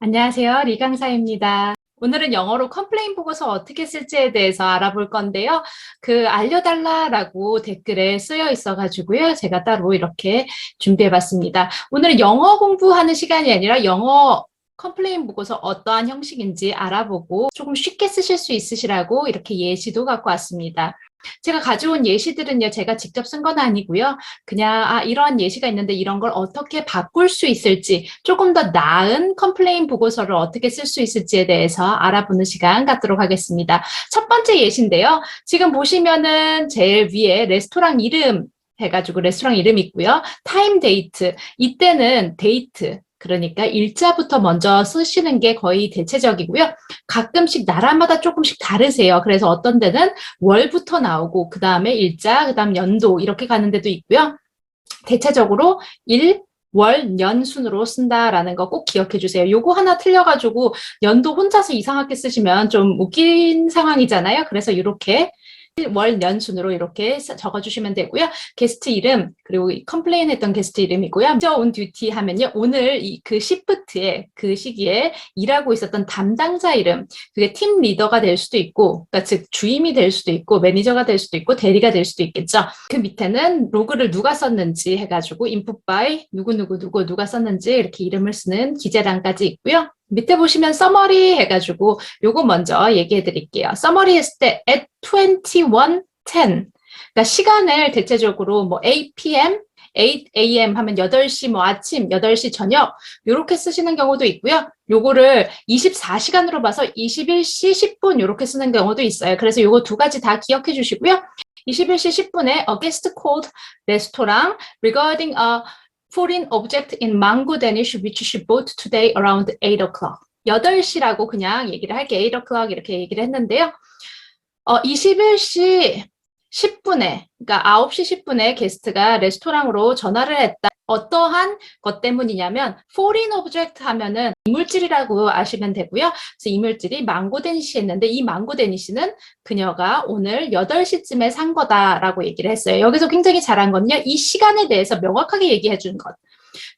안녕하세요. 리 강사입니다. 오늘은 영어로 컴플레인 보고서 어떻게 쓸지에 대해서 알아볼 건데요. 알려달라라고 댓글에 쓰여 있어가지고요. 제가 따로 이렇게 준비해봤습니다. 오늘은 영어 공부하는 시간이 아니라 영어 컴플레인 보고서 어떠한 형식인지 알아보고 조금 쉽게 쓰실 수 있으시라고 이렇게 예시도 갖고 왔습니다. 제가 가져온 예시들은요, 제가 직접 쓴 건 아니고요. 그냥, 이런 예시가 있는데 이런 걸 어떻게 바꿀 수 있을지, 조금 더 나은 컴플레인 보고서를 어떻게 쓸 수 있을지에 대해서 알아보는 시간 갖도록 하겠습니다. 첫 번째 예시인데요. 지금 보시면은 제일 위에 레스토랑 이름 해가지고 레스토랑 이름 있고요. 타임 데이트. 이때는 데이트. 그러니까 일자부터 먼저 쓰시는 게 거의 대체적이고요. 가끔씩 나라마다 조금씩 다르세요. 그래서 어떤 데는 월부터 나오고 그 다음에 일자, 그 다음 연도 이렇게 가는 데도 있고요. 대체적으로 일, 월, 년 순으로 쓴다라는 거 꼭 기억해 주세요. 요거 하나 틀려가지고 연도 혼자서 이상하게 쓰시면 좀 웃긴 상황이잖아요. 그래서 이렇게 월, 년 순으로 이렇게 적어주시면 되고요. 게스트 이름, 그리고 컴플레인 했던 게스트 이름이고요. 온 듀티 하면요. 오늘 그 시프트에, 그 시기에 일하고 있었던 담당자 이름, 그게 팀 리더가 될 수도 있고, 그러니까 즉 주임이 될 수도 있고, 매니저가 될 수도 있고, 대리가 될 수도 있겠죠. 그 밑에는 로그를 누가 썼는지 해가지고 input by 누구누구 누가 썼는지 이렇게 이름을 쓰는 기재란까지 있고요. 밑에 보시면 서머리 해가지고 요거 먼저 얘기해 드릴게요. 서머리 했을 때 at 21:10 그러니까 시간을 대체적으로 뭐 8 p.m. 8 a.m. 하면 8시 뭐 아침, 8시 저녁 요렇게 쓰시는 경우도 있고요. 요거를 24시간으로 봐서 21시 10분 요렇게 쓰는 경우도 있어요. 그래서 요거 두 가지 다 기억해 주시고요. 21시 10분에 a guest called 레스토랑 regarding a foreign object in Mango Danish which she bought today around 8 o'clock. 8시라고 그냥 얘기를 할게요. 8 o'clock 이렇게 얘기를 했는데요. 21시 10분에, 그러니까 9시 10분에 게스트가 레스토랑으로 전화를 했다. 어떠한 것 때문이냐면 foreign object 하면은 이물질이라고 아시면 되고요. 그래서 이물질이 망고 데니시였는데 이 망고 데니시는 그녀가 오늘 8시쯤에 산 거다라고 얘기를 했어요. 여기서 굉장히 잘한 건요. 이 시간에 대해서 명확하게 얘기해 준 것.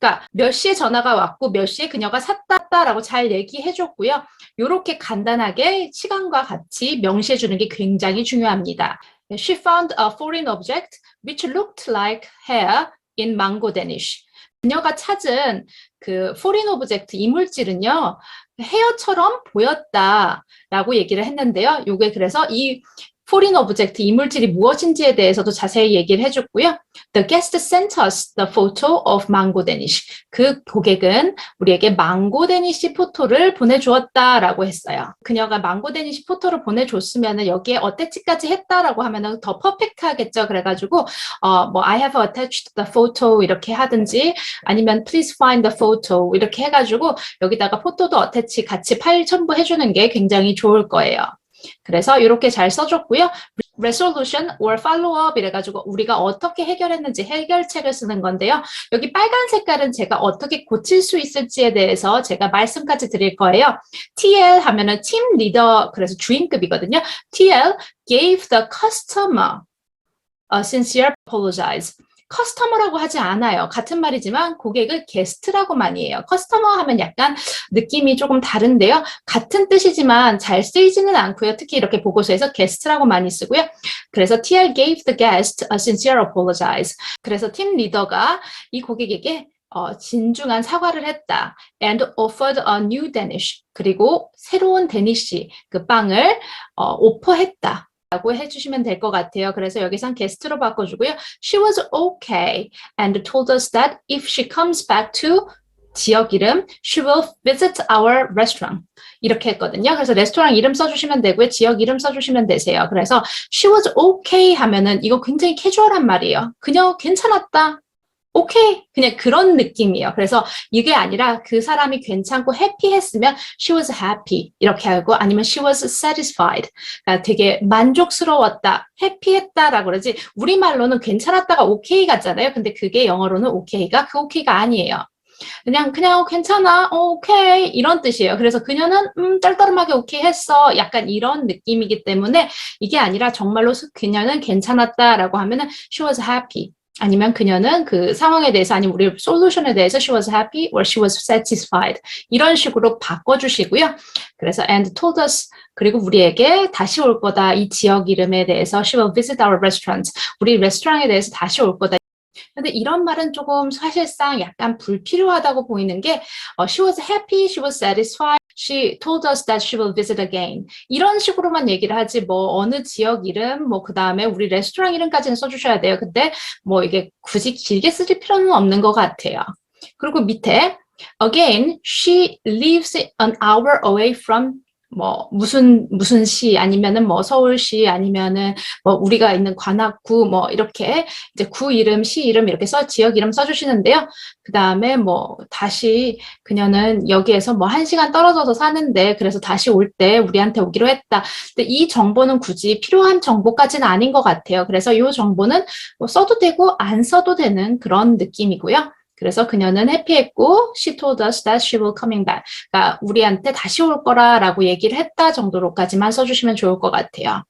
그러니까 몇 시에 전화가 왔고 몇 시에 그녀가 샀다라고 잘 얘기해 줬고요. 이렇게 간단하게 시간과 같이 명시해 주는 게 굉장히 중요합니다. She found a foreign object which looked like hair in Mango Danish. 그녀가 찾은 그 foreign object 이물질은요. 헤어처럼 보였다라고 얘기를 했는데요. 요게 그래서 이 foreign object 이물질이 무엇인지에 대해서도 자세히 얘기를 해줬고요. The guest sent us the photo of Mango Danish. 그 고객은 우리에게 망고 데니시 포토를 보내주었다라고 했어요. 그녀가 망고 데니시 포토를 보내줬으면 여기에 어태치까지 했다라고 하면 더 퍼펙트하겠죠. 그래가지고 뭐 I have attached the photo 이렇게 하든지 아니면 please find the photo 이렇게 해가지고 여기다가 포토도 어태치 같이 파일 첨부해주는 게 굉장히 좋을 거예요. 그래서 이렇게 잘 써줬고요. resolution or follow-up 이래가지고 우리가 어떻게 해결했는지 해결책을 쓰는 건데요. 여기 빨간 색깔은 제가 어떻게 고칠 수 있을지에 대해서 제가 말씀까지 드릴 거예요. TL 하면은 팀 리더, 그래서 주임급이거든요. TL gave the customer a sincere apologize. 커스터머라고 하지 않아요. 같은 말이지만 고객을 게스트라고 많이 해요. 커스터머 하면 약간 느낌이 조금 다른데요. 같은 뜻이지만 잘 쓰이지는 않고요. 특히 이렇게 보고서에서 게스트라고 많이 쓰고요. 그래서 TL gave the guest a sincere apologize. 그래서 팀 리더가 이 고객에게 진중한 사과를 했다. And offered a new Danish. 그리고 새로운 데니시, 그 빵을 오퍼했다. 라고 해주시면 될 것 같아요. 그래서 여기선 게스트로 바꿔주고요. She was okay and told us that if she comes back to 지역 이름, she will visit our restaurant. 이렇게 했거든요. 그래서 레스토랑 이름 써주시면 되고요. 지역 이름 써주시면 되세요. 그래서 she was okay 하면은 이거 굉장히 캐주얼한 말이에요. 그녀 괜찮았다. 오케이 그냥 그런 느낌이에요. 그래서 이게 아니라 그 사람이 괜찮고 해피했으면 she was happy 이렇게 하고 아니면 she was satisfied 그러니까 되게 만족스러웠다, 해피했다라고 그러지 우리말로는 괜찮았다가 오케이 같잖아요. 근데 그게 영어로는 오케이가 그 오케이가 아니에요. 그냥 괜찮아, 오케이 이런 뜻이에요. 그래서 그녀는 떨떠름하게 오케이 했어 약간 이런 느낌이기 때문에 이게 아니라 정말로 그녀는 괜찮았다라고 하면은 she was happy 아니면 그녀는 그 상황에 대해서 아니면 우리 솔루션에 대해서 she was happy or she was satisfied 이런 식으로 바꿔주시고요. 그래서 and told us 그리고 우리에게 다시 올 거다 이 지역 이름에 대해서 she will visit our restaurant 우리 레스토랑에 대해서 다시 올 거다. 근데 이런 말은 조금 사실상 약간 불필요하다고 보이는 게 she was happy, she was satisfied, she told us that she will visit again. 이런 식으로만 얘기를 하지 뭐 어느 지역 이름 뭐 그다음에 우리 레스토랑 이름까지는 써주셔야 돼요. 근데 뭐 이게 굳이 길게 쓰실 필요는 없는 것 같아요. 그리고 밑에 again, she lives an hour away from 뭐 무슨 시 아니면은 뭐 서울시 아니면은 뭐 우리가 있는 관악구 뭐 이렇게 이제 구 이름, 시 이름 이렇게 지역 이름 써주시는데요. 그 다음에 뭐 다시 그녀는 여기에서 뭐 1시간 떨어져서 사는데 그래서 다시 올 때 우리한테 오기로 했다. 근데 이 정보는 굳이 필요한 정보까지는 아닌 것 같아요. 그래서 이 정보는 뭐 써도 되고 안 써도 되는 그런 느낌이고요. 그래서 그녀는 해피했고 she told us that she will coming back. 그러니까 우리한테 다시 올 거라고 얘기를 했다 정도로까지만 써주시면 좋을 것 같아요.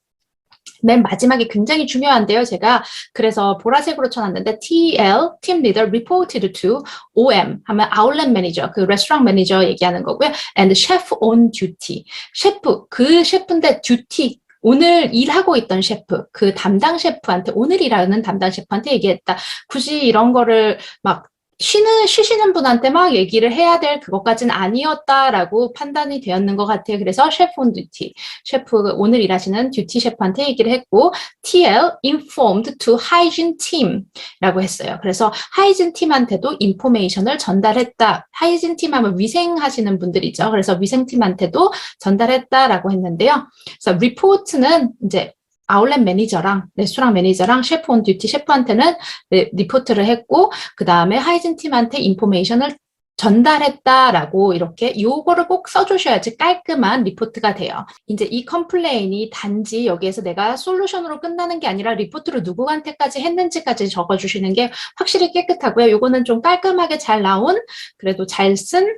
맨 마지막에 굉장히 중요한데요. 제가 그래서 보라색으로 쳐놨는데 TL, Team Leader, Reported to OM 하면 Outlet Manager, 그 레스토랑 매니저 얘기하는 거고요. And Chef on Duty. 셰프, 그 셰프인데 듀티 오늘 일하고 있던 셰프, 그 담당 셰프한테 오늘 일하는 담당 셰프한테 얘기했다. 굳이 이런 거를 막 쉬시는 분한테 막 얘기를 해야 될 그것까지는 아니었다라고 판단이 되었는 것 같아요. 그래서 셰프 온 듀티, 셰프 오늘 일하시는 듀티 셰프한테 얘기를 했고 TL informed to hygiene team라고 했어요. 그래서 하이진 팀한테도 인포메이션을 전달했다. 하이진 팀 하면 위생하시는 분들이죠. 그래서 위생팀한테도 전달했다라고 했는데요. 그래서 리포트는 이제 아울렛 매니저랑 레스토랑 매니저랑 셰프 온 듀티 셰프한테는 리포트를 했고 그 다음에 하이진 팀한테 인포메이션을 전달했다라고 이렇게 요거를 꼭 써주셔야지 깔끔한 리포트가 돼요. 이제 이 컴플레인이 단지 여기에서 내가 솔루션으로 끝나는 게 아니라 리포트를 누구한테까지 했는지까지 적어주시는 게 확실히 깨끗하고요. 요거는 좀 깔끔하게 잘 나온 그래도 잘 쓴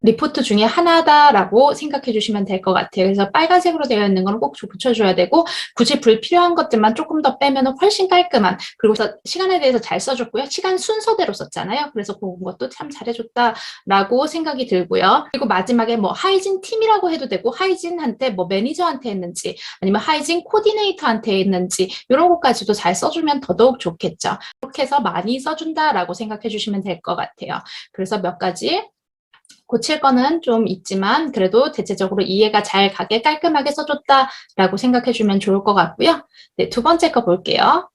리포트 중에 하나다라고 생각해 주시면 될 것 같아요. 그래서 빨간색으로 되어 있는 건 꼭 붙여줘야 되고 굳이 불필요한 것들만 조금 더 빼면 훨씬 깔끔한 그리고 시간에 대해서 잘 써줬고요. 시간 순서대로 썼잖아요. 그래서 그것도 참 잘해줬다라고 생각이 들고요. 그리고 마지막에 뭐 하이진 팀이라고 해도 되고 하이진한테 뭐 매니저한테 했는지 아니면 하이진 코디네이터한테 했는지 이런 것까지도 잘 써주면 더더욱 좋겠죠. 이렇게 해서 많이 써준다라고 생각해 주시면 될 것 같아요. 그래서 몇 가지 고칠 거는 좀 있지만 그래도 대체적으로 이해가 잘 가게 깔끔하게 써줬다라고 생각해 주면 좋을 것 같고요. 네, 두 번째 거 볼게요.